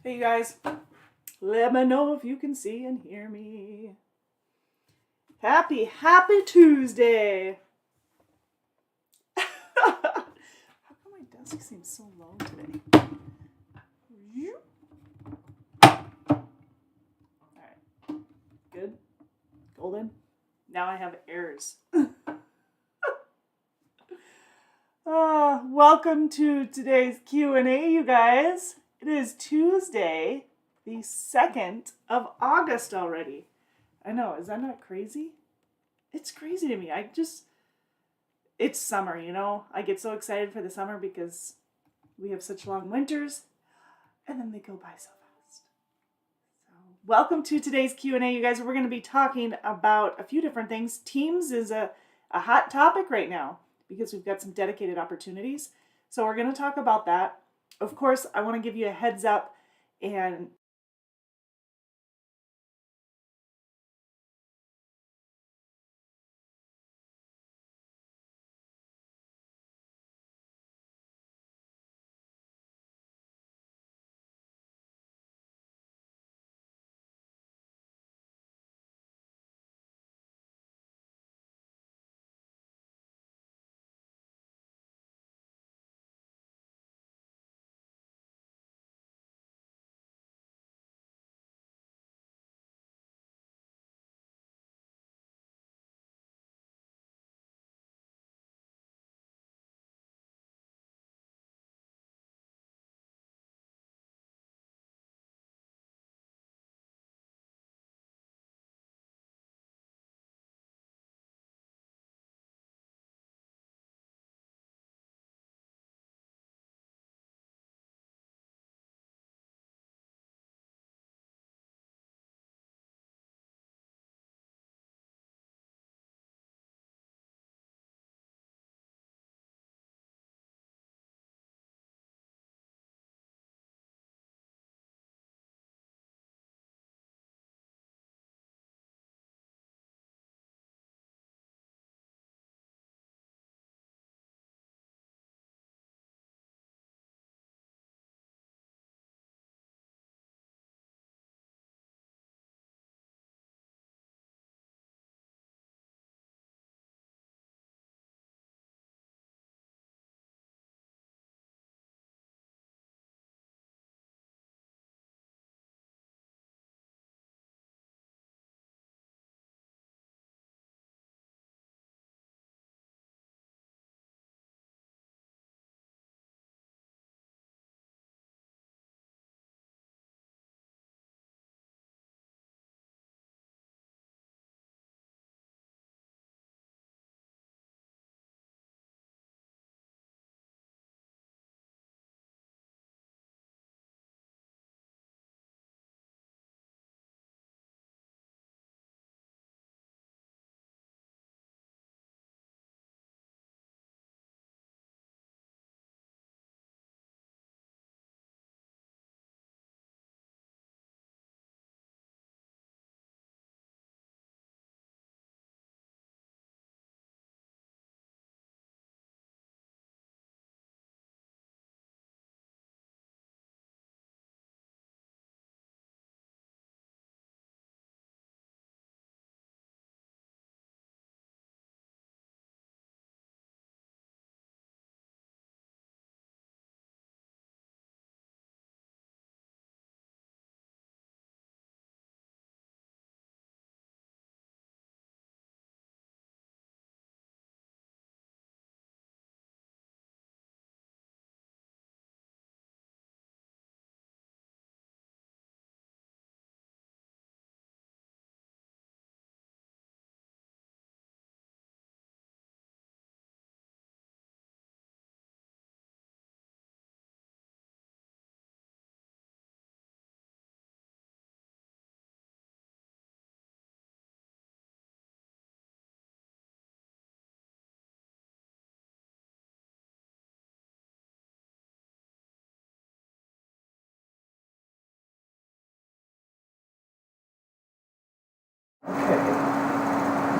Hey you guys, let me know if you can see and hear me. Happy Tuesday! How come my desk seems so low today? Alright, good, golden. Now I have errors. Welcome to today's Q&A, you guys. It is Tuesday, the 2nd of August already. I know, is that not crazy? It's crazy to me. It's summer, you know? I get so excited for the summer because we have such long winters, and then they go by so fast. So, welcome to today's Q&A, you guys. We're going to be talking about a few different things. Teams is a hot topic right now because we've got some dedicated opportunities. So we're going to talk about that. Of course, I want to give you a heads up and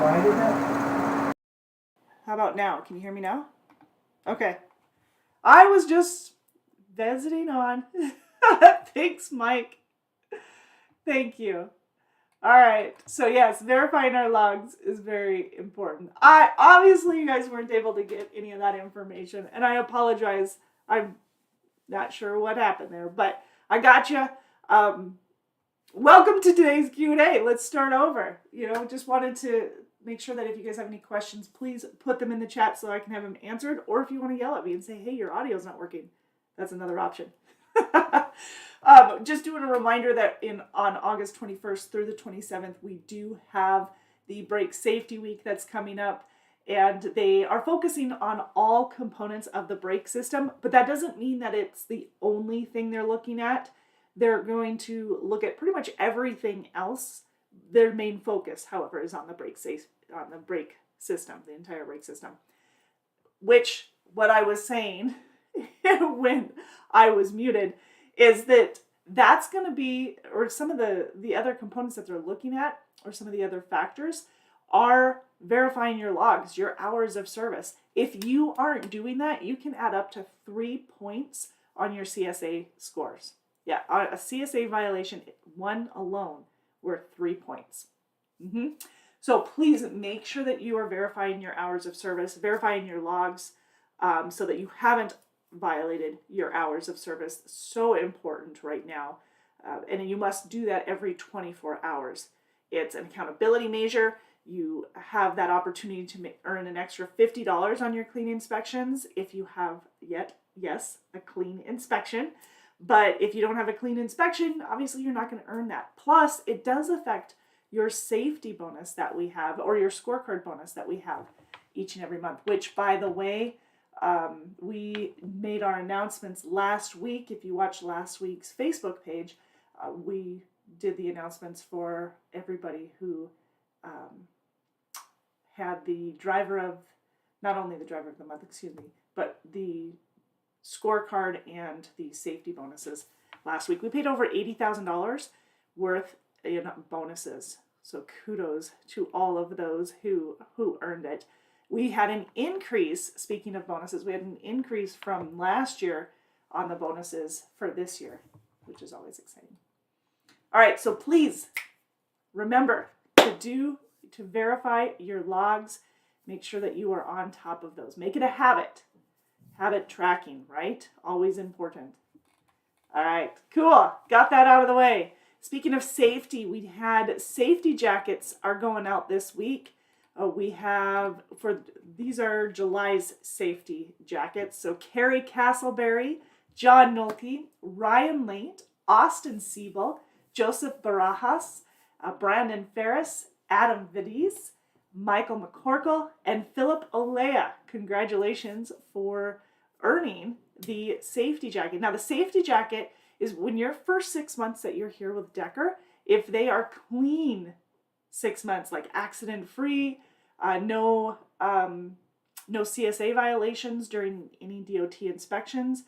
why did that? How about now? Can you hear me now? Okay. I was just visiting on. Thanks, Mike. Thank you. All right. So yes, verifying our logs is very important. I obviously you guys weren't able to get any of that information, and I apologize. I'm not sure what happened there, but I got you. Welcome to today's Q&A. Let's start over. Just wanted to make sure that if you guys have any questions, please put them in the chat so I can have them answered. Or if you want to yell at me and say, hey, your audio's not working, that's another option. Just doing a reminder that on August 21st through the 27th, we do have the Brake Safety Week that's coming up. And they are focusing on all components of the brake system, but that doesn't mean that it's the only thing they're looking at. They're going to look at pretty much everything else. Their main focus, however, is on the brake system, the entire brake system. Which, what I was saying when I was muted, is that's going to be, or some of the other components that they're looking at, or some of the other factors, are verifying your logs, your hours of service. If you aren't doing that, you can add up to 3 points on your CSA scores. Yeah, a CSA violation, one alone, worth 3 points. So please make sure that you are verifying your hours of service, verifying your logs, so that you haven't violated your hours of service. So important right now. And you must do that every 24 hours. It's an accountability measure. You have that opportunity to earn an extra $50 on your clean inspections if you have a clean inspection. But if you don't have a clean inspection, obviously you're not going to earn that. Plus, it does affect your safety bonus that we have, or your scorecard bonus that we have each and every month, which, by the way, we made our announcements last week. If you watched last week's Facebook page, we did the announcements for everybody who had not only the driver of the month, but the scorecard and the safety bonuses last week. We paid over $80,000 worth in bonuses. So kudos to all of those who earned it. We had an increase, speaking of bonuses, we had an increase from last year on the bonuses for this year, which is always exciting. All right, so please remember to verify your logs. Make sure that you are on top of those. Make it a habit. Habit tracking, right? Always important. All right, cool. Got that out of the way. Speaking of safety, we had safety jackets are going out this week. These are July's safety jackets. So Carrie Castleberry, John Nolke, Ryan Late, Austin Siebel, Joseph Barajas, Brandon Ferris, Adam Vides, Michael McCorkle, and Philip Olea. Congratulations for earning the safety jacket. Now, the safety jacket is when your first 6 months that you're here with Decker, if they are clean 6 months, like accident-free, no CSA violations during any DOT inspections,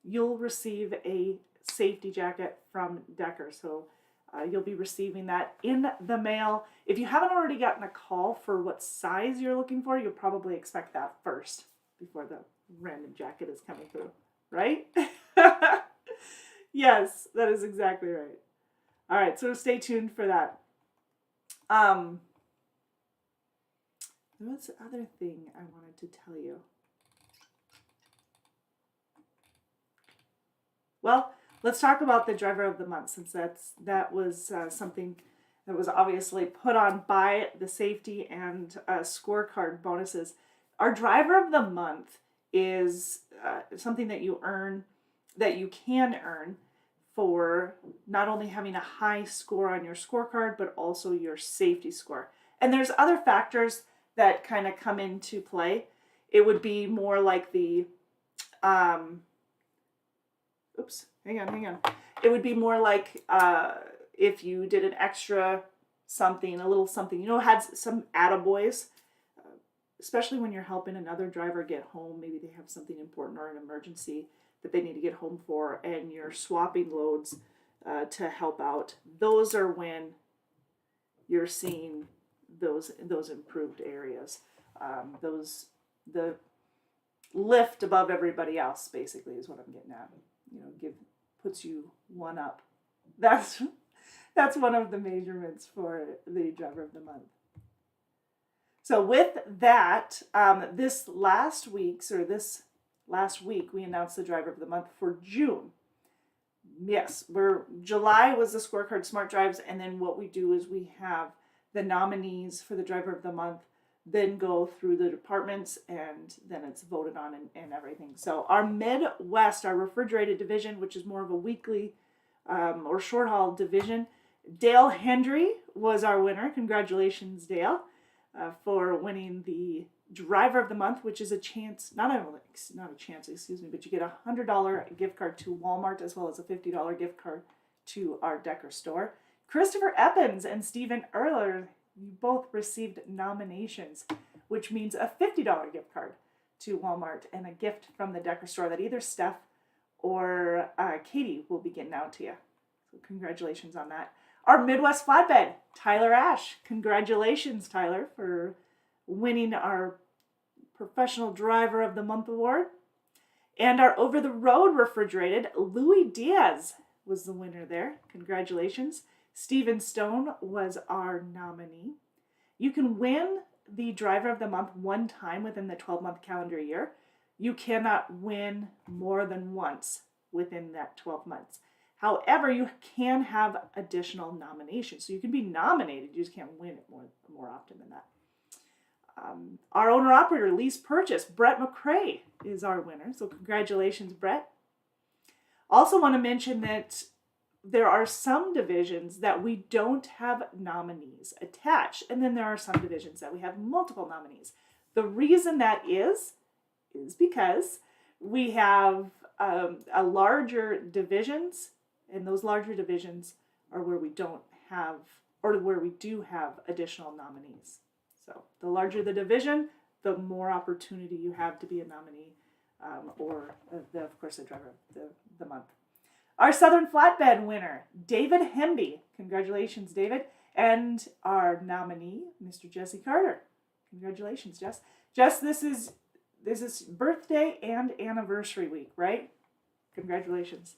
you'll receive a safety jacket from Decker. So you'll be receiving that in the mail. If you haven't already gotten a call for what size you're looking for, you'll probably expect that first before the random jacket is coming through, right? Yes, that is exactly right. All right, so stay tuned for that. What's the other thing I wanted to tell you? Well, let's talk about the driver of the month, since that was something that was obviously put on by the safety and scorecard bonuses. Our driver of the month is something that you can earn for not only having a high score on your scorecard, but also your safety score. And there's other factors that kind of come into play. It would be more like the, hang on. It would be more like if you did an extra something, a little something, had some attaboys, especially when you're helping another driver get home. Maybe they have something important or an emergency that they need to get home for, and you're swapping loads to help out. Those are when you're seeing those improved areas. The lift above everybody else, basically, is what I'm getting at. puts you one up. That's one of the measurements for the driver of the month. So with that, this last week, we announced the driver of the month for June. Yes, July was the scorecard smart drives, and then what we do is we have the nominees for the driver of the month then go through the departments, and then it's voted on and everything. So our Midwest, our refrigerated division, which is more of a weekly or short haul division, Dale Hendry was our winner. Congratulations, Dale, for winning the driver of the month, which is a chance, not a chance, excuse me, but you get a $100 gift card to Walmart as well as a $50 gift card to our Decker store. Christopher Eppens and Stephen Erler, you both received nominations, which means a $50 gift card to Walmart and a gift from the Decker store that either Steph or Katie will be getting out to you. So congratulations on that. Our Midwest Flatbed, Tyler Ash. Congratulations, Tyler, for winning our Professional Driver of the Month award. And our Over the Road Refrigerated, Louis Diaz was the winner there. Congratulations. Stephen Stone was our nominee. You can win the Driver of the Month one time within the 12-month calendar year. You cannot win more than once within that 12 months. However, you can have additional nominations. So you can be nominated, you just can't win it more often than that. Our owner-operator lease purchase, Brett McCrae, is our winner. So congratulations, Brett. Also want to mention that there are some divisions that we don't have nominees attached, and then there are some divisions that we have multiple nominees. The reason that is because we have a larger divisions, and those larger divisions are where we don't have, or where we do have additional nominees. So the larger the division, the more opportunity you have to be a nominee, or of course the driver of the month. Our Southern Flatbed winner, David Hemby. Congratulations, David. And our nominee, Mr. Jesse Carter. Congratulations, Jess. Jess, this is birthday and anniversary week, right? Congratulations.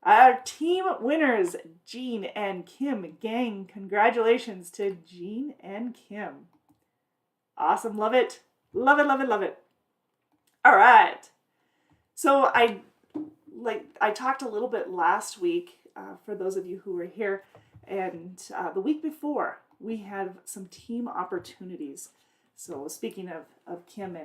Our team winners, Jean and Kim. Gang, congratulations to Jean and Kim. Awesome. Love it. Love it, love it, love it. All right. So I talked a little bit last week, for those of you who were here, and the week before, we had some team opportunities. So speaking of Kim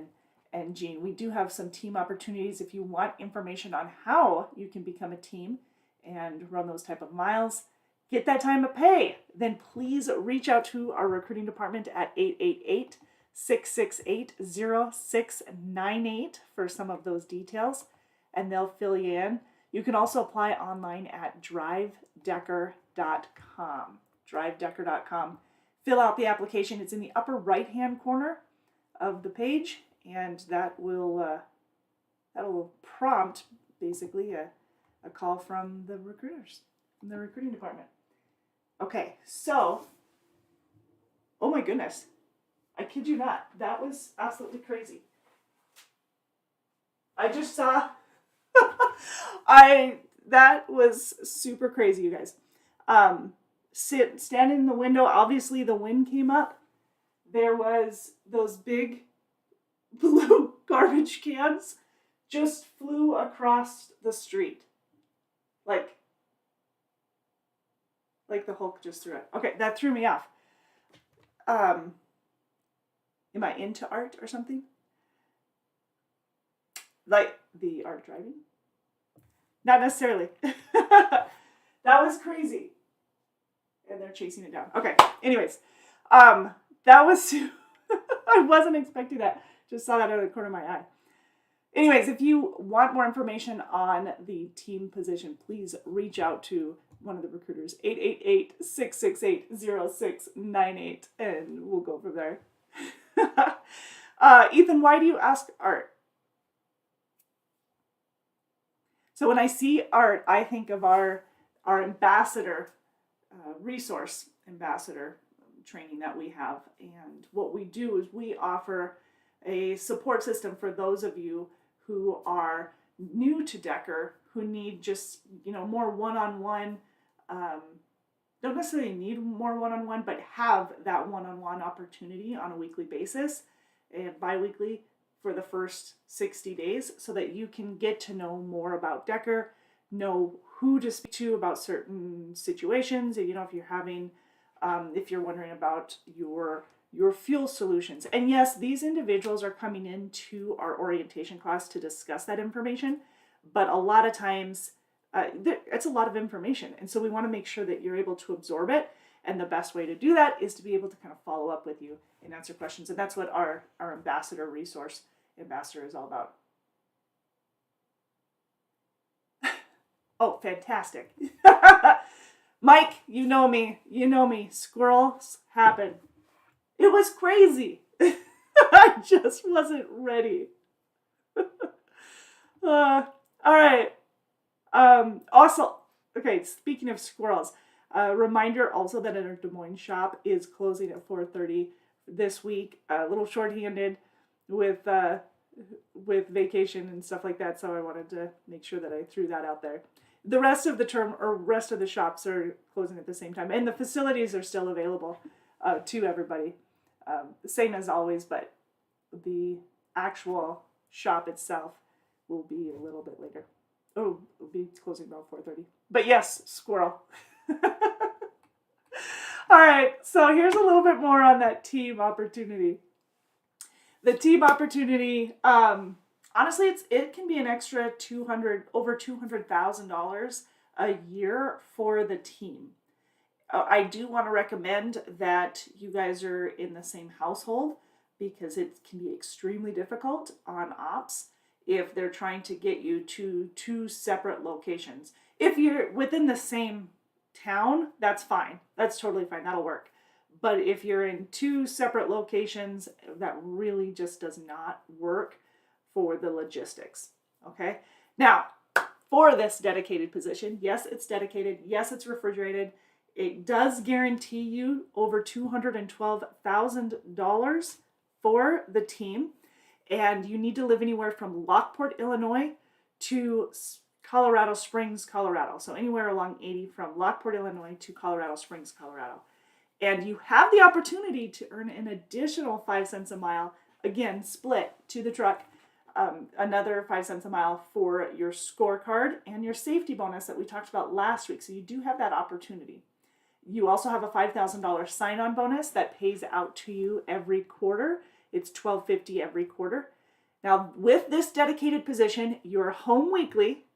and Jean, we do have some team opportunities. If you want information on how you can become a team and run those type of miles, get that time of pay, then please reach out to our recruiting department at 888-668-0698 for some of those details, and they'll fill you in. You can also apply online at drivedecker.com. drivedecker.com. Fill out the application. It's in the upper right-hand corner of the page, and that'll prompt basically a call from the recruiters, from the recruiting department. Okay, so, oh my goodness, I kid you not, that was absolutely crazy. I just saw, that was super crazy, you guys. Standing in the window, obviously the wind came up. There was those big blue garbage cans just flew across the street. Like the Hulk just threw it. Okay, that threw me off. Am I into art or something? Like the art driving? Not necessarily. That was crazy. And they're chasing it down. Okay, anyways. That was... I wasn't expecting that. Just saw that out of the corner of my eye. Anyways, if you want more information on the team position, please reach out to one of the recruiters, 888-668-0698, and we'll go from there. Ethan, why do you ask art? So when I see art, I think of our ambassador, resource ambassador training that we have. And what we do is we offer a support system for those of you who are new to Decker, who need just, more one-on-one, don't necessarily need more one-on-one, but have that one-on-one opportunity on a weekly basis and bi-weekly for the first 60 days so that you can get to know more about Decker, know who to speak to about certain situations, if you're having, if you're wondering about your fuel solutions. And yes, these individuals are coming into our orientation class to discuss that information, but a lot of times it's a lot of information. And so we want to make sure that you're able to absorb it. And the best way to do that is to be able to kind of follow up with you and answer questions. And that's what our ambassador resource ambassador is all about. Oh, fantastic. Mike, you know me. Squirrels happen. It was crazy. I just wasn't ready. All right. Also, okay, speaking of squirrels, reminder also that our Des Moines shop is closing at 4:30 this week. A little shorthanded with vacation and stuff like that, so I wanted to make sure that I threw that out there. The rest of the shops are closing at the same time, and the facilities are still available to everybody, same as always, but the actual shop itself will be a little bit later. Oh, it'll be closing about 4:30. But yes, squirrel. All right, so here's a little bit more on that team opportunity. The team opportunity, honestly, it can be an extra over $200,000 a year for the team. I do want to recommend that you guys are in the same household because it can be extremely difficult on ops if they're trying to get you to two separate locations. If you're within the same town, that's fine. That's totally fine. That'll work. But if you're in two separate locations, that really just does not work for the logistics. Okay? Now, for this dedicated position, yes, it's dedicated. Yes, it's refrigerated. It does guarantee you over $212,000 for the team. And you need to live anywhere from Lockport, Illinois to Colorado Springs, Colorado. So anywhere along 80 from Lockport, Illinois to Colorado Springs, Colorado. And you have the opportunity to earn an additional 5 cents a mile, again, split to the truck, another 5 cents a mile for your scorecard and your safety bonus that we talked about last week. So you do have that opportunity. You also have a $5,000 sign-on bonus that pays out to you every quarter. It's $1,250 every quarter. Now, with this dedicated position, you're home weekly.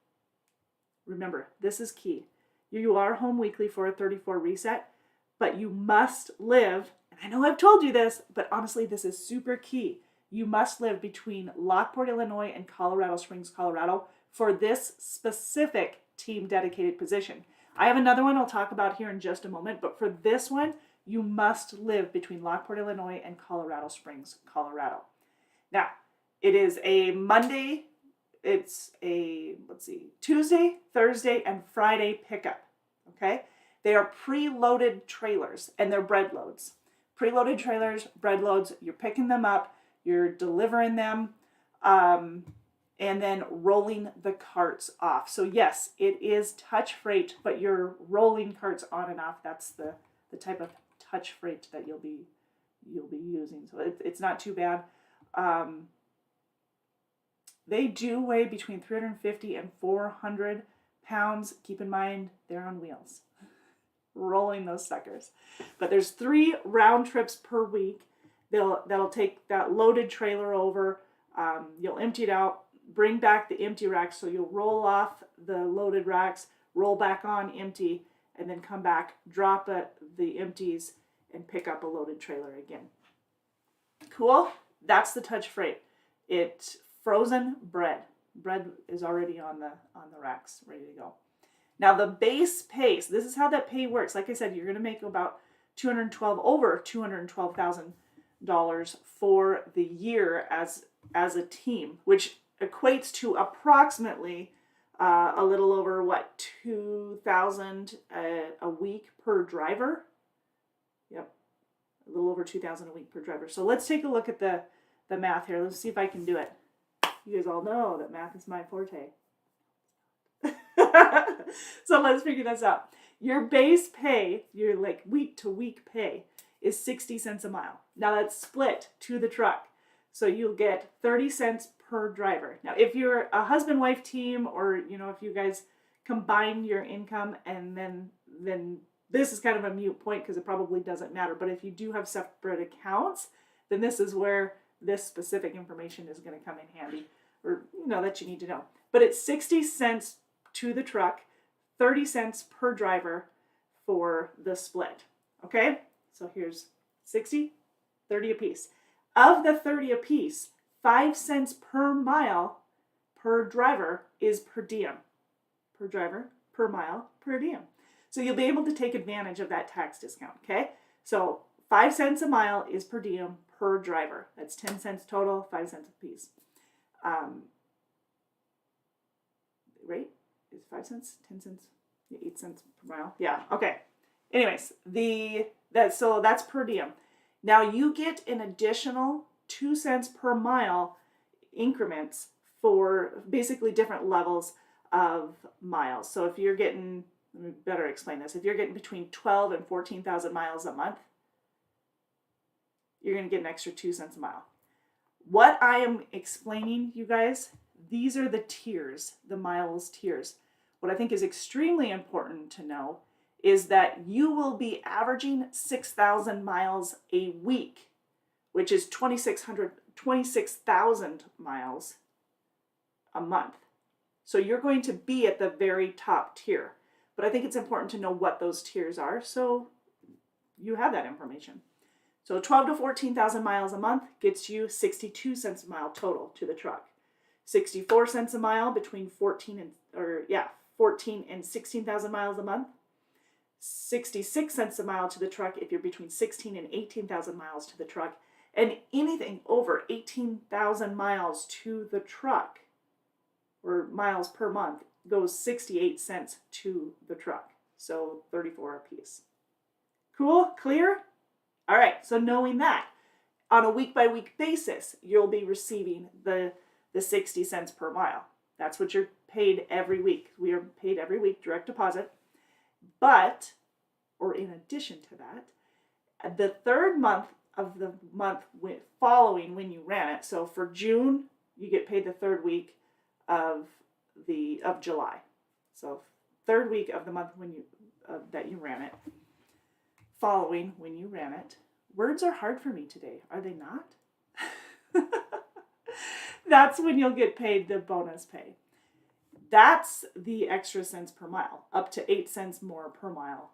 Remember, this is key. You are home weekly for a 34 reset, but you must live, and I know I've told you this, but honestly, this is super key. You must live between Lockport, Illinois and Colorado Springs, Colorado for this specific team dedicated position. I have another one I'll talk about here in just a moment, but for this one, you must live between Lockport, Illinois and Colorado Springs, Colorado. Now, it is a Monday, it's a, Tuesday, Thursday, and Friday pickup, okay? They are preloaded trailers, and they're bread loads. Preloaded trailers, bread loads, you're picking them up, you're delivering them, and then rolling the carts off. So yes, it is touch freight, but you're rolling carts on and off. That's the type of touch freight that you'll be using. So it's not too bad. They do weigh between 350 and 400 pounds. Keep in mind, they're on wheels. Rolling those suckers. But there's 3 round trips per week. That'll take that loaded trailer over. You'll empty it out, bring back the empty racks. So you'll roll off the loaded racks, roll back on empty, and then come back, drop the empties, and pick up a loaded trailer again. Cool? That's the touch freight. It's frozen bread. Bread is already on the racks, ready to go. Now the base pay, so this is how that pay works. Like I said, you're going to make about over $212,000 for the year as a team, which equates to approximately a little over $2,000 a week per driver. Yep, a little over $2,000 a week per driver. So let's take a look at the math here. Let's see if I can do it. You guys all know that math is my forte. So let's figure this out. Your base pay, your like week to week pay, is 60 cents a mile. Now that's split to the truck. So you'll get 30 cents per driver. Now if you're a husband-wife team, or if you guys combine your income, and then this is kind of a moot point because it probably doesn't matter. But if you do have separate accounts, then this is where this specific information is going to come in handy, or that you need to know. But it's 60 cents to the truck, 30 cents per driver for the split. Okay? So here's 60, 30 apiece. Of the 30 apiece, 5 cents per mile per driver is per diem. Per driver, per mile, per diem. So you'll be able to take advantage of that tax discount, okay? So 5 cents a mile is per diem per driver. That's 10 cents total, 5 cents a piece. Right? Is 5 cents, 10 cents, 8 cents per mile? Yeah, okay. Anyways, so that's per diem. Now you get an additional 2 cents per mile increments for basically different levels of miles. So if you're getting, let me better explain this, if you're getting between 12 and 14,000 miles a month, you're going to get an extra 2 cents a mile. What I am explaining, you guys, these are the tiers, the miles tiers. What I think is extremely important to know is that you will be averaging 6,000 miles a week, which is 26,000 miles a month. So you're going to be at the very top tier. But I think it's important to know what those tiers are so you have that information. So 12 to 14,000 miles a month gets you 62 cents a mile total to the truck. 64 cents a mile between 14 and 16,000 miles a month. 66 cents a mile to the truck if you're between 16 and 18,000 miles to the truck. And anything over 18,000 miles to the truck, or miles per month, goes 68 cents to the truck. So 34 a piece. Cool? Clear? All right, so knowing that, on a week-by-week basis, you'll be receiving the 60 cents per mile. That's what you're paid every week. We are paid every week, direct deposit. But, or in addition to that, the third month of the month following when you ran it, so for June, you get paid the third week of July. So third week of the month that you ran it, following when you ran it. Words are hard for me today, are they not? That's when you'll get paid the bonus pay. That's the extra cents per mile, up to 8 cents more per mile.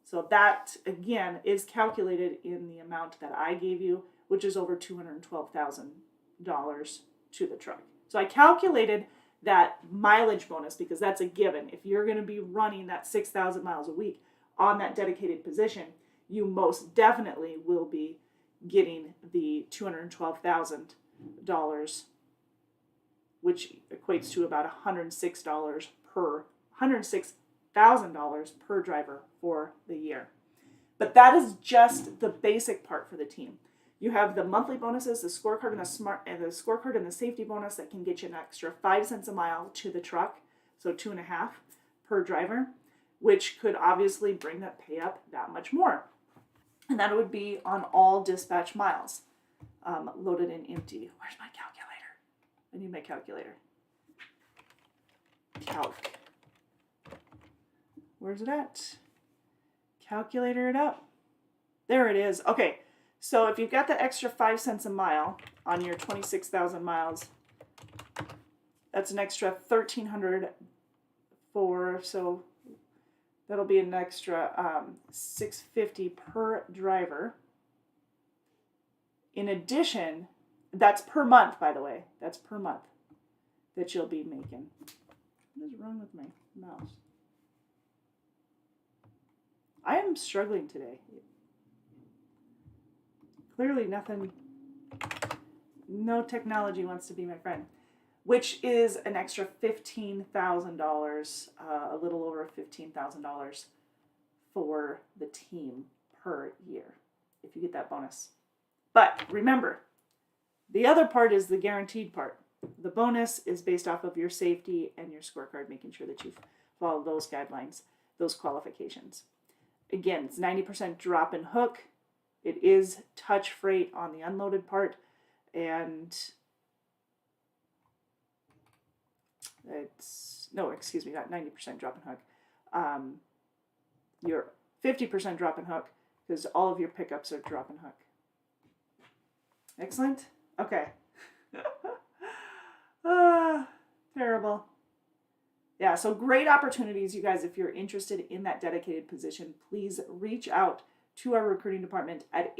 So that, again, is calculated in the amount that I gave you, which is over $212,000 to the truck. So I calculated that mileage bonus because that's a given. If you're going to be running that 6,000 miles a week on that dedicated position, you most definitely will be getting the $212,000, which equates to about $106,000 per driver for the year. But that is just the basic part for the team. You have the monthly bonuses, the scorecard and the scorecard and the safety bonus that can get you an extra 5 cents a mile to the truck, so 2.5 per driver, which could obviously bring that pay up that much more. And that would be on all dispatch miles, loaded and empty. Where's my calculator? I need my calculator. Calc. Where's it at? Calculator it up. There it is. Okay, so if you've got the extra 5 cents a mile on your 26,000 miles, that's an extra $1,300 so that'll be an extra $650 per driver. In addition, that's per month, by the way. That's per month that you'll be making. What is wrong with my mouse? I am struggling today. Clearly no technology wants to be my friend, which is an extra $15,000, a little over $15,000 for the team per year, if you get that bonus. But remember, the other part is the guaranteed part. The bonus is based off of your safety and your scorecard, making sure that you've follow those guidelines, those qualifications. Again, it's 90% drop and hook. It is touch freight on the unloaded part, and it's, no, excuse me, not 90% drop and hook. Your 50% drop and hook, because all of your pickups are drop and hook. Excellent. Okay. Terrible. Yeah, so great opportunities, you guys. If you're interested in that dedicated position, please reach out to our recruiting department at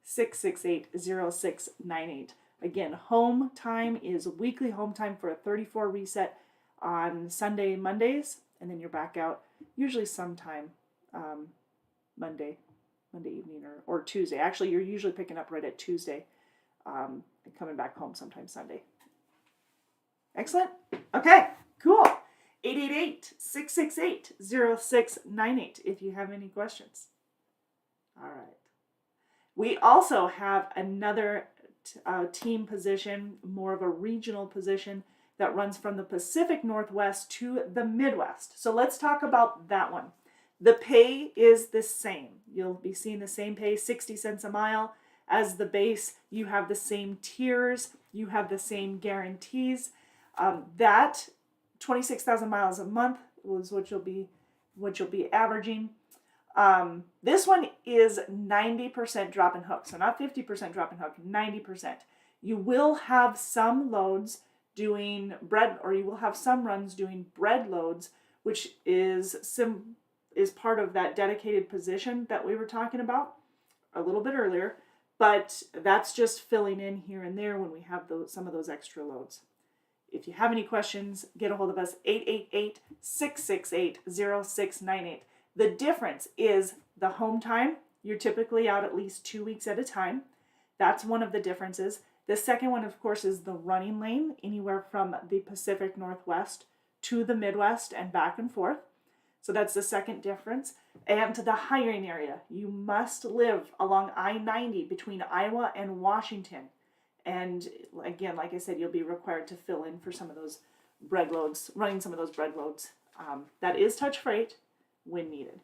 888-668-0698. Again, home time is weekly home time for a 34 reset on Sunday, Mondays, and then you're back out usually sometime Monday evening or Tuesday. Actually, you're usually picking up right at Tuesday and coming back home sometime Sunday. Excellent. Okay, cool. 888-668-0698 if you have any questions. All right. We also have another team position, more of a regional position that runs from the Pacific Northwest to the Midwest. So let's talk about that one. The pay is the same. You'll be seeing the same pay, 60 cents a mile as the base. You have the same tiers. You have the same guarantees. That 26,000 miles a month was what you'll be averaging. This one is 90% drop and hook. So not 50% drop and hook, 90%. You will have some loads doing bread, or you will have some runs doing bread loads, which is part of that dedicated position that we were talking about a little bit earlier, but that's just filling in here and there when we have some of those extra loads. If you have any questions, get a hold of us, 888-668-0698. The difference is the home time. You're typically out at least 2 weeks at a time. That's one of the differences. The second one, of course, is the running lane, anywhere from the Pacific Northwest to the Midwest and back and forth. So that's the second difference. And the hiring area. You must live along I-90 between Iowa and Washington. And again, like I said, you'll be required to fill in for some of those bread loads, running some of those bread loads. That is touch freight when needed.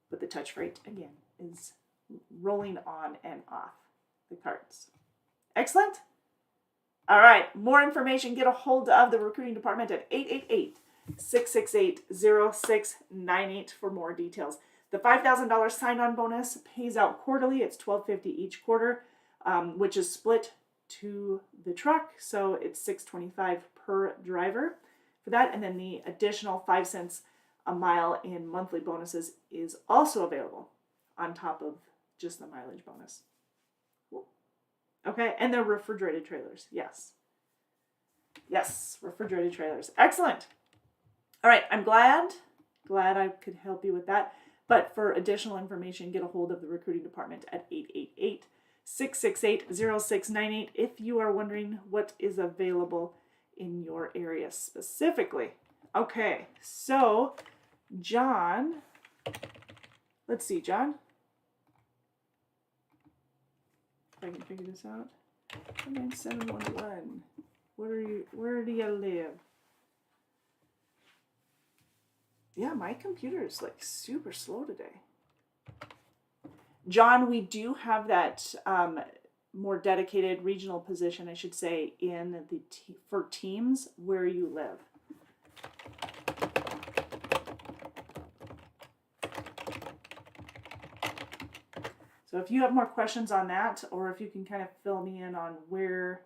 But the touch freight, again, is rolling on and off the carts. Excellent. All right, more information, get a hold of the recruiting department at 888-668-0698 for more details. The $5,000 sign-on bonus pays out quarterly. It's $1,250 each quarter, which is split to the truck, so it's $625 per driver for that. And then the additional 5 cents a mile in monthly bonuses is also available on top of just the mileage bonus. Cool. Okay, and they're refrigerated trailers. Yes, refrigerated trailers. Excellent. All right, I'm glad I could help you with that. But for additional information, get a hold of the recruiting department at 888-668-0698 if you are wondering what is available in your area specifically. Okay, so John, let's see, John, if I can figure this out. 9711. Where do you live? Yeah, my computer is like super slow today. John, we do have that more dedicated regional position, I should say, in the for teams where you live. So if you have more questions on that, or if you can kind of fill me in on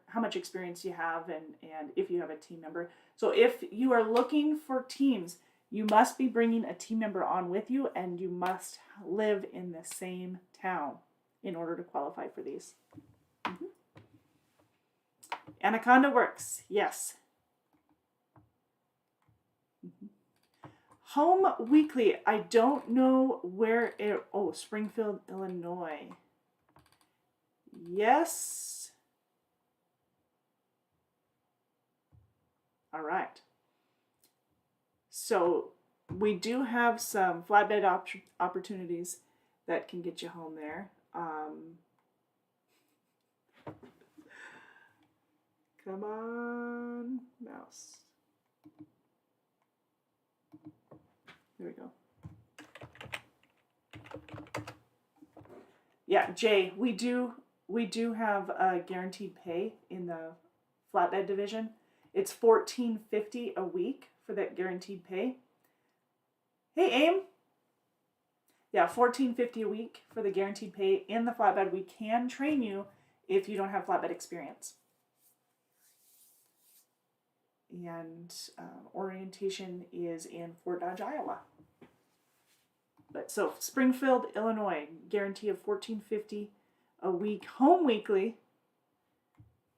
how much experience you have and if you have a team member. So if you are looking for teams, you must be bringing a team member on with you, and you must live in the same town in order to qualify for these. Mm-hmm. Anaconda works, yes. Mm-hmm. Home weekly, I don't know where Springfield, Illinois. Yes. All right. So we do have some flatbed opportunities that can get you home there. Come on, mouse. There we go. Yeah, Jay, we do have a guaranteed pay in the flatbed division. It's $14.50 a week for that guaranteed pay. Hey, Aim. Yeah, $14.50 a week for the guaranteed pay in the flatbed. We can train you if you don't have flatbed experience. And orientation is in Fort Dodge, Iowa. But so Springfield, Illinois, guarantee of $14.50 a week, home weekly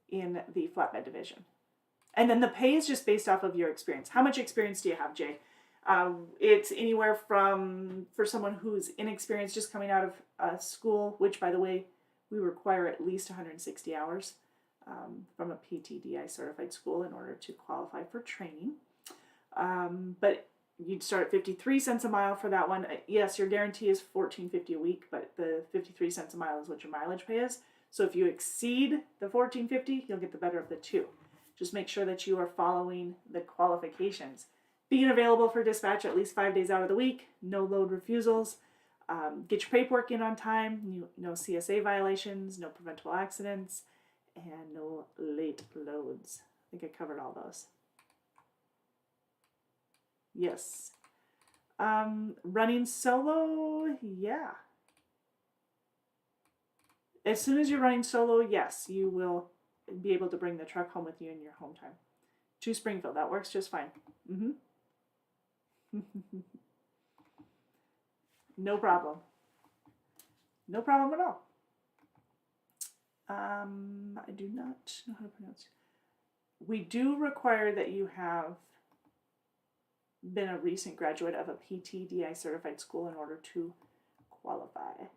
in the flatbed division. And then the pay is just based off of your experience. How much experience do you have, Jay? It's anywhere from, for someone who's inexperienced, just coming out of school, which, by the way, we require at least 160 hours from a PTDI certified school in order to qualify for training. But you'd start at 53 cents a mile for that one. Yes, your guarantee is $14.50 a week, but the 53 cents a mile is what your mileage pay is. So if you exceed the $14.50, you'll get the better of the two. Just make sure that you are following the qualifications. Being available for dispatch at least 5 days out of the week, no load refusals, get your paperwork in on time, no CSA violations, no preventable accidents, and no late loads. I think I covered all those. Yes. Running solo, yeah. As soon as you're running solo, yes, you will be able to bring the truck home with you in your home time. To Springfield, that works just fine. No problem. No problem at all. I do not know how to pronounce it. We do require that you have been a recent graduate of a PTDI certified school in order to qualify.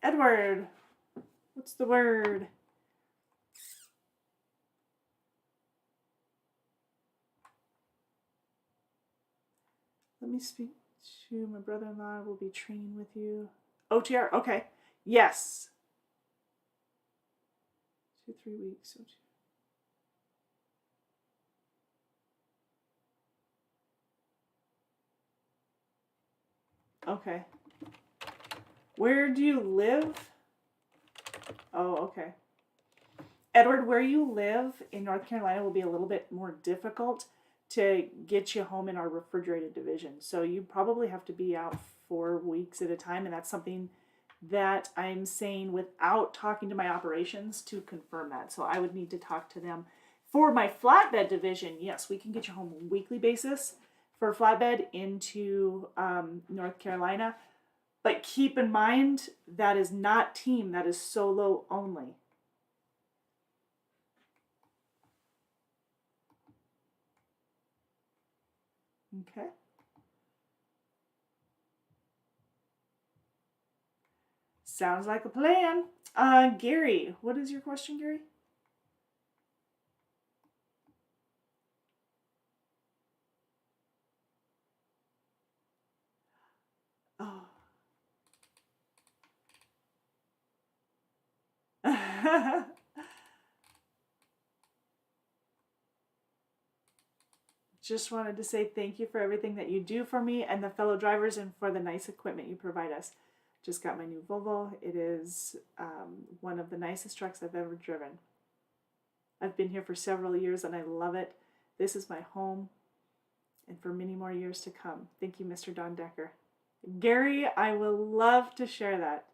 Edward, what's the word? Let me speak to my brother-in-law. Will be training with you. OTR, okay. Yes. 2-3 weeks. Okay. Where do you live? Oh, okay. Edward, where you live in North Carolina will be a little bit more difficult to get you home in our refrigerated division. So you probably have to be out 4 weeks at a time, and that's something that I'm saying without talking to my operations to confirm that. So I would need to talk to them. For my flatbed division, yes, we can get you home on a weekly basis for flatbed into North Carolina. But keep in mind, that is not team, that is solo only. Okay. Sounds like a plan. Gary, what is your question, Gary? Oh. Just wanted to say thank you for everything that you do for me and the fellow drivers and for the nice equipment you provide us. Just got my new Volvo. It is one of the nicest trucks I've ever driven. I've been here for several years and I love it. This is my home and for many more years to come. Thank you, Mr. Don Decker. Gary, I will love to share that.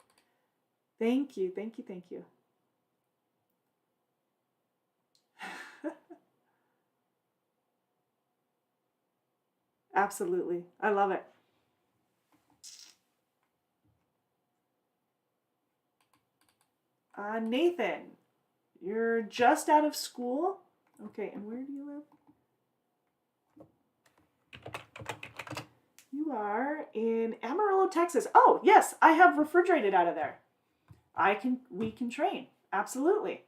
Thank you, thank you, thank you. Absolutely. I love it. Nathan, you're just out of school? Okay, and where do you live? You are in Amarillo, Texas. Oh, yes, I have refrigerated out of there. We can train. Absolutely.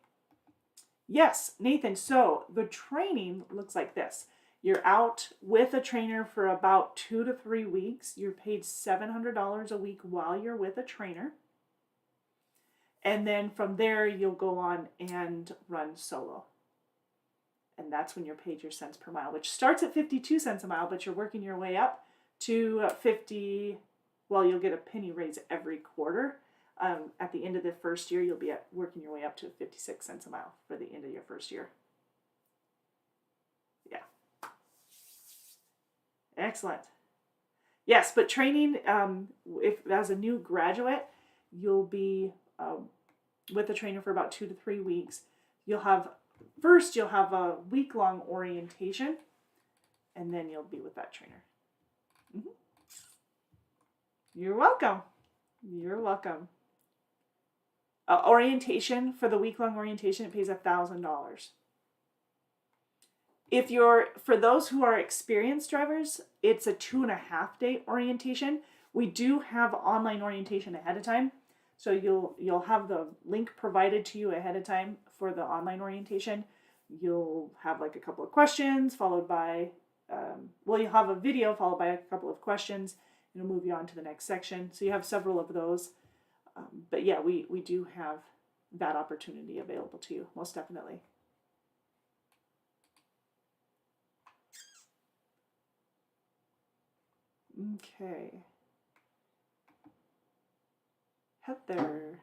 Yes, Nathan, so the training looks like this. You're out with a trainer for about 2 to 3 weeks. You're paid $700 a week while you're with a trainer. And then from there, you'll go on and run solo. and that's when you're paid your cents per mile, which starts at 52 cents a mile, but you're working your way up to 50. Well, you'll get a penny raise every quarter. At the end of the first year, you'll be working your way up to 56 cents a mile for the end of your first year. Yeah. Excellent. Yes, but training, if as a new graduate, you'll be with a trainer for about 2 to 3 weeks. You'll have a week-long orientation, and then you'll be with that trainer. Mm-hmm. You're welcome. You're welcome. Orientation, for the week-long orientation, it pays $1,000. For those who are experienced drivers, it's a 2.5-day orientation. We do have online orientation ahead of time. So you'll have the link provided to you ahead of time for the online orientation. You'll have like a couple of questions followed by, you'll have a video followed by a couple of questions. It'll move you on to the next section. So you have several of those. But yeah, we do have that opportunity available to you, most definitely. Okay. Heather.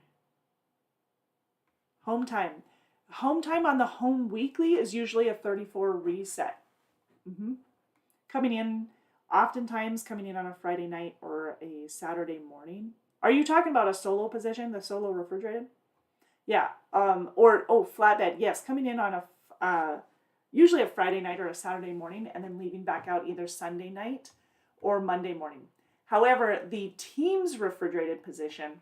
Home time. Home time on the home weekly is usually a 34 reset. Coming in on a Friday night or a Saturday morning. Are you talking about a solo position, the solo refrigerated? Yeah. Flatbed. Yes, coming in on usually a Friday night or a Saturday morning, and then leaving back out either Sunday night or Monday morning. However, the team's refrigerated position,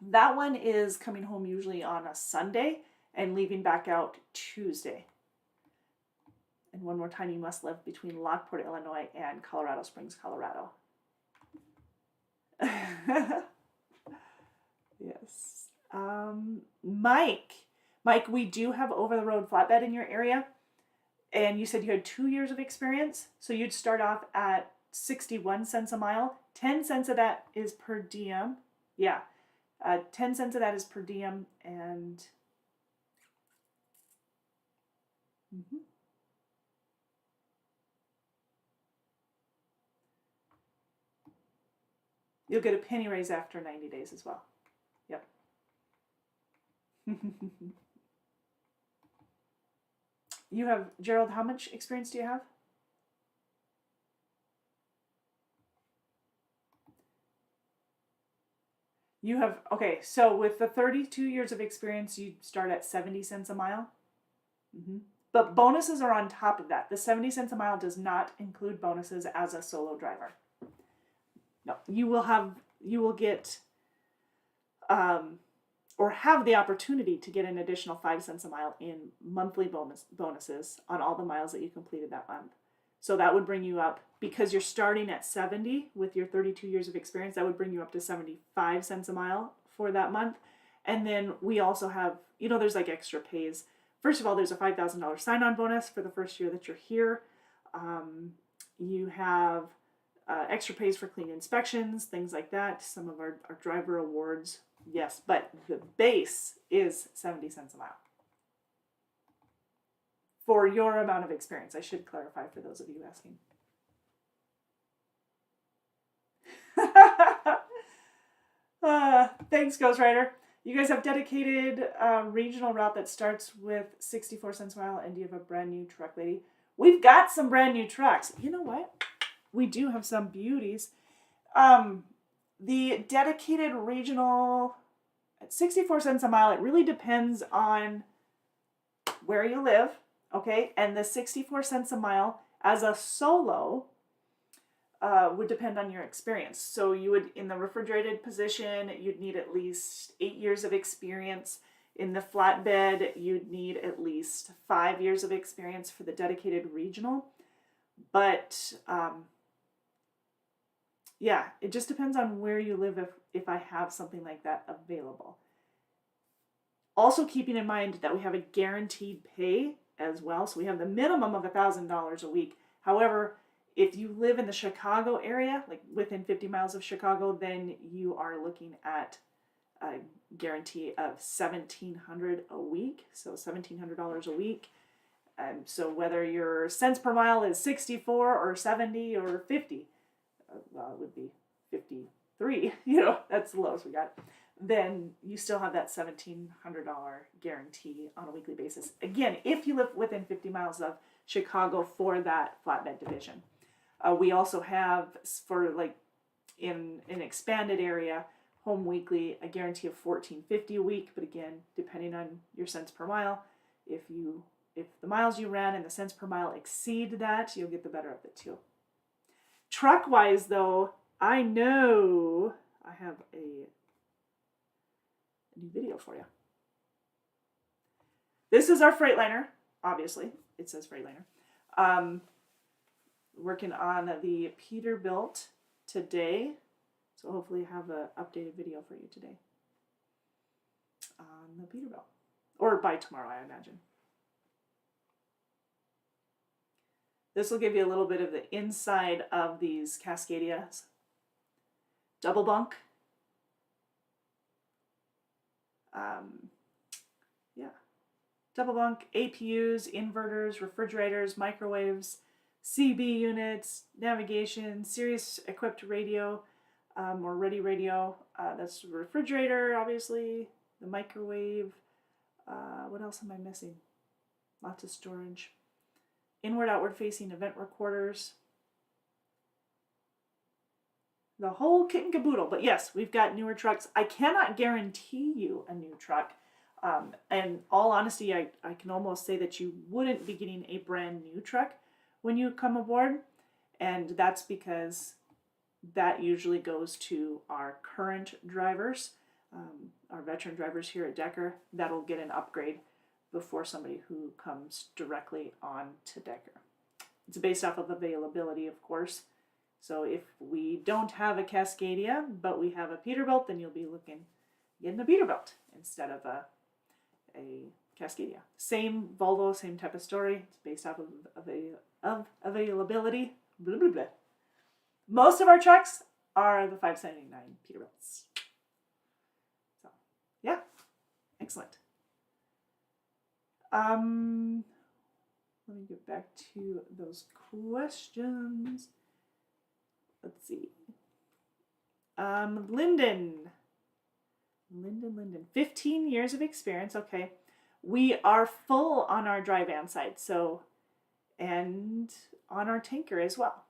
that one is coming home usually on a Sunday and leaving back out Tuesday. And one more time, you must live between Lockport, Illinois and Colorado Springs, Colorado. Yes. Mike, we do have over-the-road flatbed in your area. And you said you had 2 years of experience. So you'd start off at 61 cents a mile. 10 cents of that is per diem. Yeah. 10 cents of that is per diem. And you'll get a penny raise after 90 days as well. Yep. You have, Gerald, how much experience do you have? You have, okay, so with the 32 years of experience, you start at 70 cents a mile. But bonuses are on top of that. The 70 cents a mile does not include bonuses as a solo driver. No, you will get, or have the opportunity to get an additional 5 cents a mile in monthly bonuses on all the miles that you completed that month. So that would bring you up, because you're starting at 70 with your 32 years of experience, that would bring you up to 75 cents a mile for that month. And then we also have, there's like extra pays. First of all, there's a $5,000 sign-on bonus for the first year that you're here. You have extra pays for clean inspections, things like that. Some of our driver awards, yes, but the base is 70 cents a mile. For your amount of experience, I should clarify for those of you asking. Thanks, Ghost Rider. You guys have dedicated regional route that starts with 64 cents a mile, and you have a brand new truck, lady. We've got some brand new trucks. You know what? We do have some beauties. The dedicated regional at 64 cents a mile, it really depends on where you live, okay? And the 64 cents a mile as a solo would depend on your experience. So you would, in the refrigerated position, you'd need at least 8 years of experience. In the flatbed, you'd need at least 5 years of experience for the dedicated regional. But yeah, it just depends on where you live if I have something like that available. Also keeping in mind that we have a guaranteed pay as well. So we have the minimum of $1,000 a week. However, if you live in the Chicago area, like within 50 miles of Chicago, then you are looking at a guarantee of $1,700 a week. So $1,700 a week. So whether your cents per mile is 64 or 70 or 50, well, it would be 53, that's the lowest we got, then you still have that $1,700 guarantee on a weekly basis. Again, if you live within 50 miles of Chicago for that flatbed division. We also have, for like in an expanded area, home weekly, a guarantee of $1,450 a week. But again, depending on your cents per mile, if the miles you ran and the cents per mile exceed that, you'll get the better of the two. Truck wise, though, I know I have a new video for you. This is our Freightliner, obviously. It says Freightliner. Working on the Peterbilt today. So hopefully have an updated video for you today on the Peterbilt. Or by tomorrow, I imagine. This will give you a little bit of the inside of these Cascadias. Double bunk. Double bunk, APUs, inverters, refrigerators, microwaves, CB units, navigation, Sirius equipped radio, or ready radio. That's the refrigerator, obviously, the microwave. What else am I missing? Lots of storage. Inward, outward facing event recorders. The whole kit and caboodle. But yes, we've got newer trucks. I cannot guarantee you a new truck. And all honesty, I can almost say that you wouldn't be getting a brand new truck when you come aboard. And that's because that usually goes to our current drivers, our veteran drivers here at Decker. That'll get an upgrade before somebody who comes directly on to Decker. It's based off of availability, of course. So if we don't have a Cascadia, but we have a Peterbilt, then you'll be getting a Peterbilt instead of a Cascadia. Same Volvo, same type of story. It's based off of availability. Blah, blah, blah. Most of our trucks are the 579 Peterbilts. So, yeah, excellent. Let me get back to those questions. Let's see. Lyndon, 15 years of experience. Okay. We are full on our dry van side, and on our tanker as well.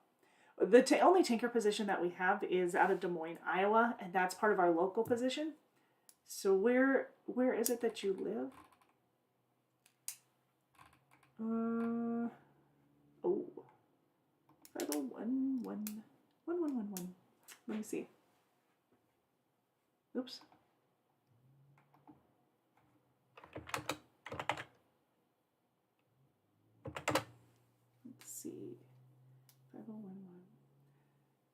The only tanker position that we have is out of Des Moines, Iowa, and that's part of our local position. So where is it that you live? 5011111. Let me see. Oops. Let's see. 5011.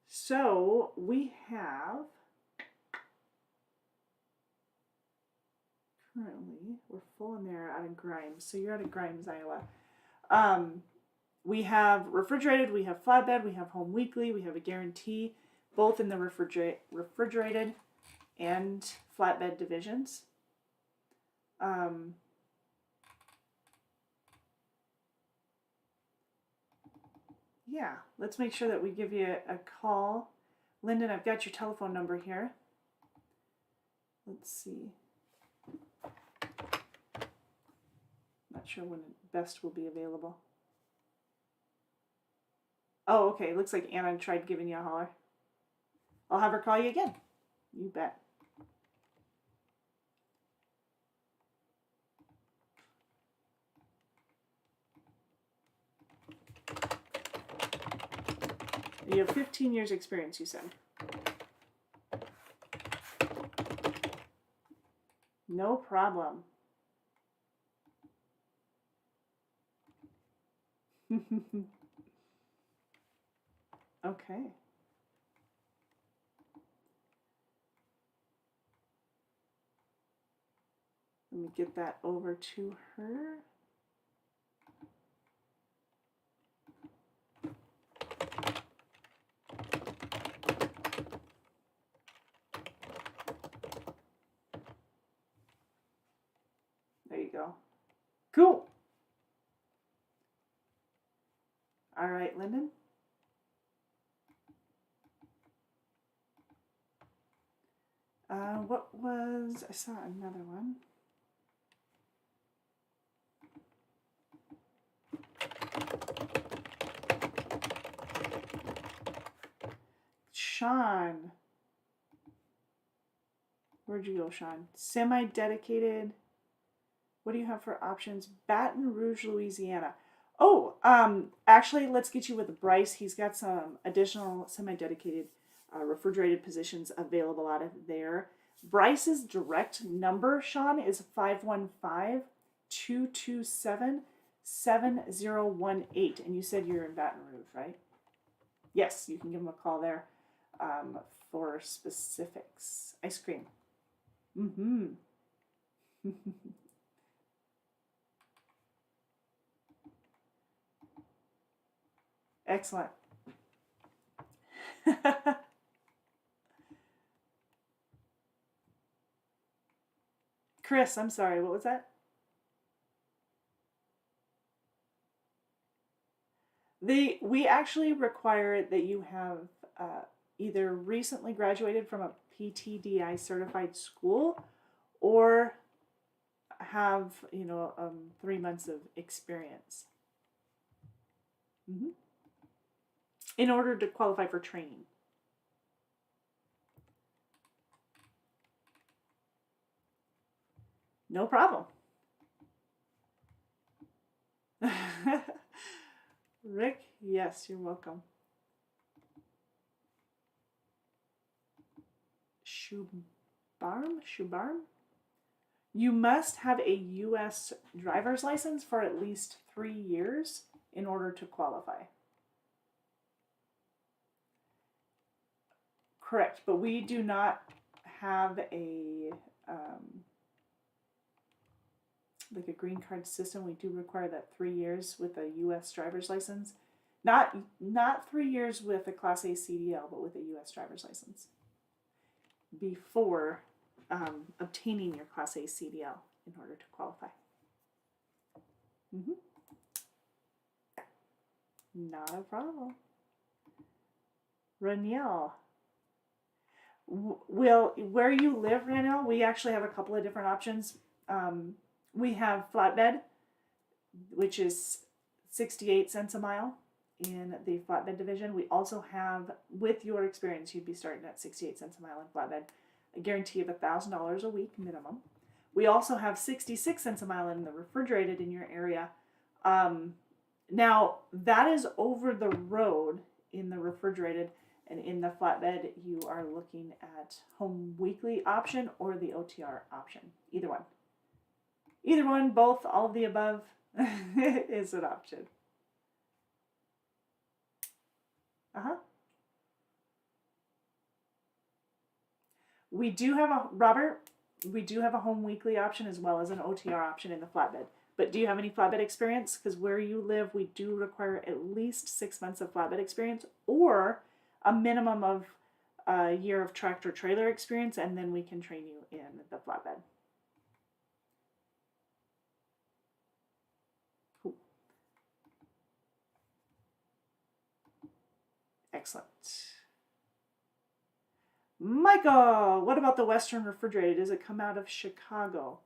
So we have currently, we're full in there out of Grimes. So you're out of Grimes, Iowa. We have refrigerated, we have flatbed, we have home weekly, we have a guarantee, both in the refrigerated and flatbed divisions. Yeah, let's make sure that we give you a call. Lyndon, I've got your telephone number here. Let's see. Not sure when best will be available. Oh, okay. Looks like Anna tried giving you a holler. I'll have her call you again. You bet. You have 15 years experience, you said. No problem. Okay. Let me get that over to her. There you go. Cool. I saw another one. Sean. Where'd you go, Sean? Semi-dedicated. What do you have for options? Baton Rouge, Louisiana. Oh, actually, let's get you with Bryce. He's got some additional semi-dedicated refrigerated positions available out of there. Bryce's direct number, Sean, is 515-227-7018. And you said you're in Baton Rouge, right? Yes, you can give him a call there for specifics. Ice cream. Mm-hmm. Excellent. Chris, I'm sorry, what was that? We actually require that you have either recently graduated from a PTDI certified school or have 3 months of experience in order to qualify for training. No problem. Rick, yes, you're welcome. Shubarm? You must have a U.S. driver's license for at least 3 years in order to qualify. Correct, but we do not have a like a green card system. We do require that 3 years with a U.S. driver's license. Not 3 years with a Class A CDL, but with a U.S. driver's license before obtaining your Class A CDL in order to qualify. Not a problem. Raniel. Well, where you live, Raniel, we actually have a couple of different options. We have flatbed, which is 68 cents a mile in the flatbed division. We also have, with your experience, you'd be starting at 68 cents a mile in flatbed, a guarantee of $1,000 a week minimum. We also have 66 cents a mile in the refrigerated in your area. Now, that is over the road in the refrigerated, and in the flatbed, you are looking at home weekly option or the OTR option. Either one. Either one, both, all of the above is an option. We do have a home weekly option as well as an OTR option in the flatbed. But do you have any flatbed experience? Because where you live, we do require at least 6 months of flatbed experience or a minimum of a year of tractor trailer experience, and then we can train you in the flatbed. Cool. Excellent. Michael, what about the Western Refrigerated? Does it come out of Chicago?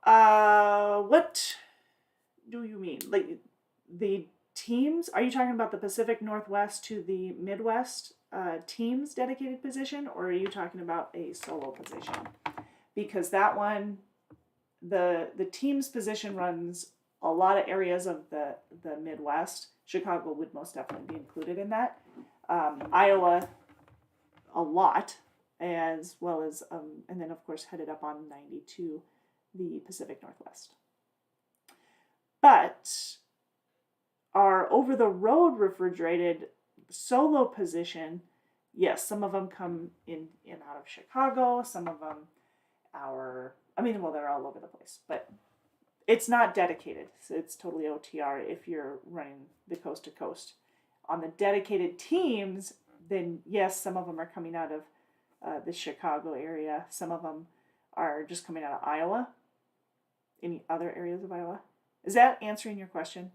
What do you mean? Like the teams? Are you talking about the Pacific Northwest to the Midwest teams dedicated position, or are you talking about a solo position? Because that one, the teams position runs a lot of areas of the Midwest. Chicago would most definitely be included in that. Iowa, a lot, as well as, and then of course headed up on 92, the Pacific Northwest. But our over-the-road refrigerated solo position, yes, some of them come in out of Chicago, some of them they're all over the place, but it's not dedicated, so it's totally OTR if you're running the coast to coast. On the dedicated teams, then yes, some of them are coming out of the Chicago area. Some of them are just coming out of Iowa. Any other areas of Iowa? Is that answering your question?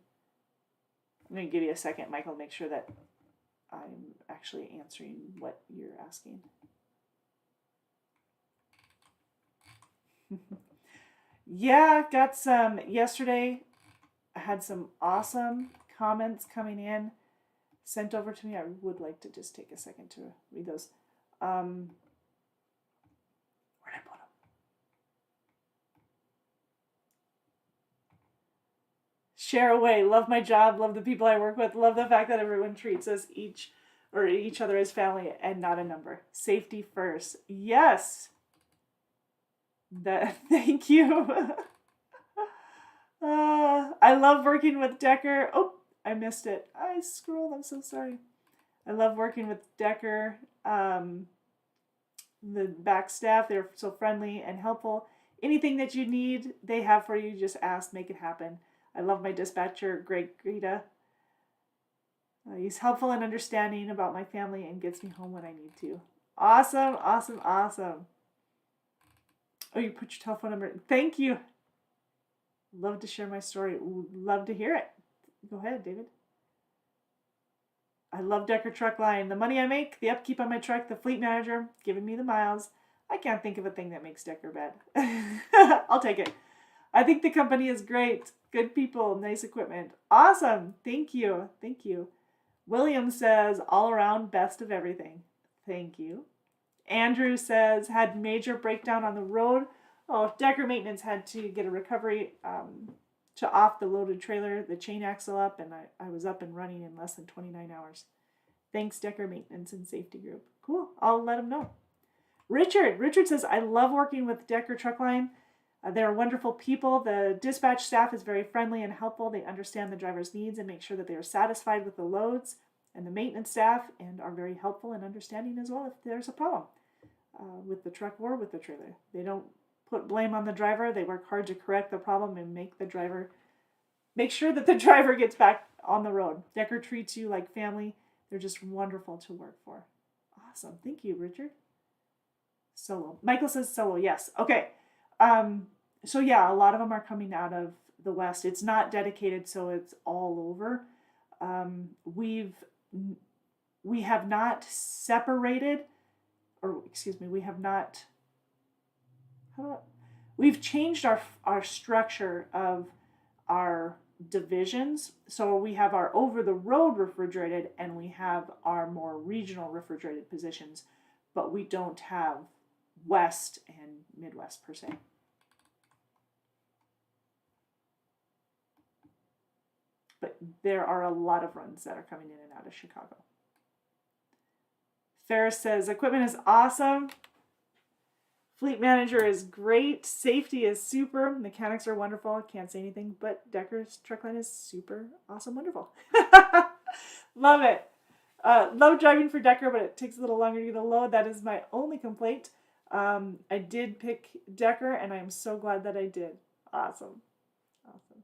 I'm going to give you a second, Michael, to make sure that I'm actually answering what you're asking. Yeah, got some yesterday. I had some awesome comments coming in sent over to me. I would like to just take a second to read those. Where'd I put them? Share away. Love my job. Love the people I work with. Love the fact that everyone treats us each other as family and not a number. Safety first. Yes. Thank you. I love working with Decker. Oh, I missed it. I scrolled. I'm so sorry. I love working with Decker. The back staff, they're so friendly and helpful. Anything that you need, they have for you. Just ask, make it happen. I love my dispatcher, Greg Greta. He's helpful and understanding about my family and gets me home when I need to. Awesome, awesome, awesome. Oh, you put your telephone number. Thank you. Love to share my story. Love to hear it. Go ahead, David. I love Decker Truck Line. The money I make, the upkeep on my truck, the fleet manager giving me the miles. I can't think of a thing that makes Decker bad. I'll take it. I think the company is great. Good people, nice equipment. Awesome. Thank you. Thank you. William says, all around best of everything. Thank you. Andrew says, had major breakdown on the road. Oh, Decker Maintenance had to get a recovery to off the loaded trailer, the chain axle up, and I was up and running in less than 29 hours. Thanks, Decker Maintenance and Safety Group. Cool. I'll let him know. Richard says, I love working with Decker Truck Line. They're wonderful people. The dispatch staff is very friendly and helpful. They understand the driver's needs and make sure that they are satisfied with the loads. And the maintenance staff and are very helpful and understanding as well if there's a problem with the truck or with the trailer. They don't put blame on the driver. They work hard to correct the problem and make sure that the driver gets back on the road. Decker treats you like family. They're just wonderful to work for. Awesome. Thank you, Richard. Solo. Michael says solo. Yes. Okay. So yeah, a lot of them are coming out of the West. It's not dedicated, so it's all over. We have not separated, or excuse me, we've changed our structure of our divisions. So we have our over-the-road refrigerated and we have our more regional refrigerated positions, but we don't have West and Midwest per se. But there are a lot of runs that are coming in and out of Chicago. Ferris says, equipment is awesome. Fleet manager is great. Safety is super. Mechanics are wonderful. Can't say anything, but Decker's Truck Line is super awesome, wonderful. Love it. Love driving for Decker, but it takes a little longer to get a load. That is my only complaint. I did pick Decker, and I am so glad that I did. Awesome. Awesome.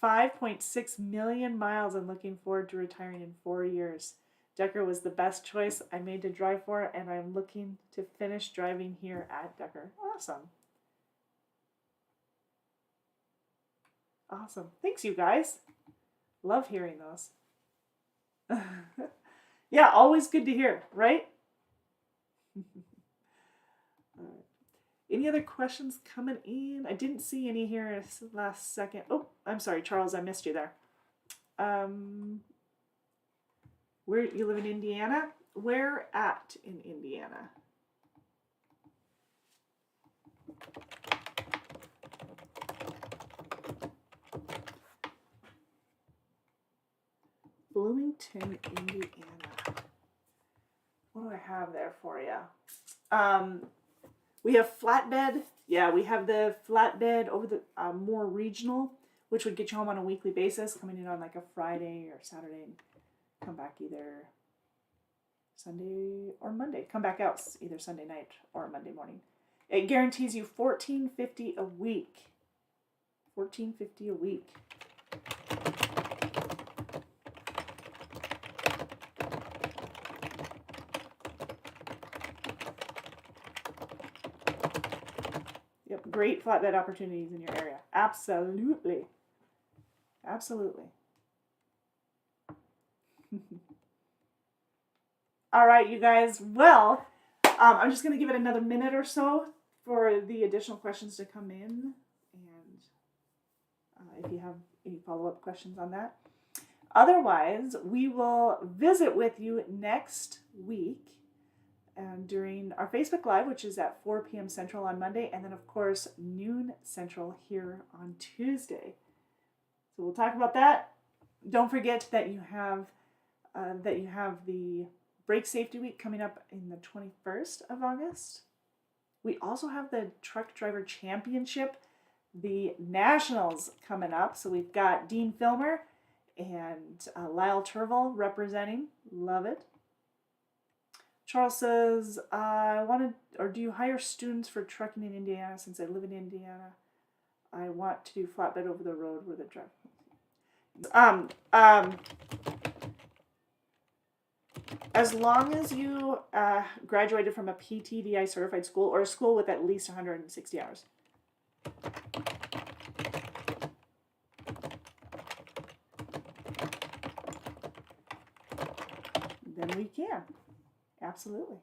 5.6 million miles and looking forward to retiring in 4 years. Decker was the best choice I made to drive for, and I'm looking to finish driving here at Decker. Awesome. Awesome. Thanks, you guys. Love hearing those. Yeah, always good to hear, right? Any other questions coming in? I didn't see any here last second. Oh, I'm sorry, Charles, I missed you there. Where you live in Indiana? Where at in Indiana? Bloomington, Indiana. What do I have there for you? We have flatbed. Yeah, we have the flatbed over the more regional, which would get you home on a weekly basis, coming in on like a Friday or Saturday and come back either Sunday or Monday. Come back out either Sunday night or Monday morning. It guarantees you $14.50 a week. $14.50 a week. Yep, great flatbed opportunities in your area. Absolutely. Absolutely. All right, you guys. Well, I'm just going to give it another minute or so for the additional questions to come in. And if you have any follow-up questions on that. Otherwise, we will visit with you next week during our Facebook Live, which is at 4 p.m. Central on Monday, and then, of course, noon Central here on Tuesday. So we'll talk about that. Don't forget that you have the Brake Safety Week coming up in the 21st of August. We also have the Truck Driver Championship, the Nationals, coming up. So we've got Dean Filmer and Lyle Turville representing. Love it. Charles says, do you hire students for trucking in Indiana? Since I live in Indiana, I want to do flatbed over the road with a truck. As long as you graduated from a PTDI certified school or a school with at least 160 hours. Then we can. Absolutely.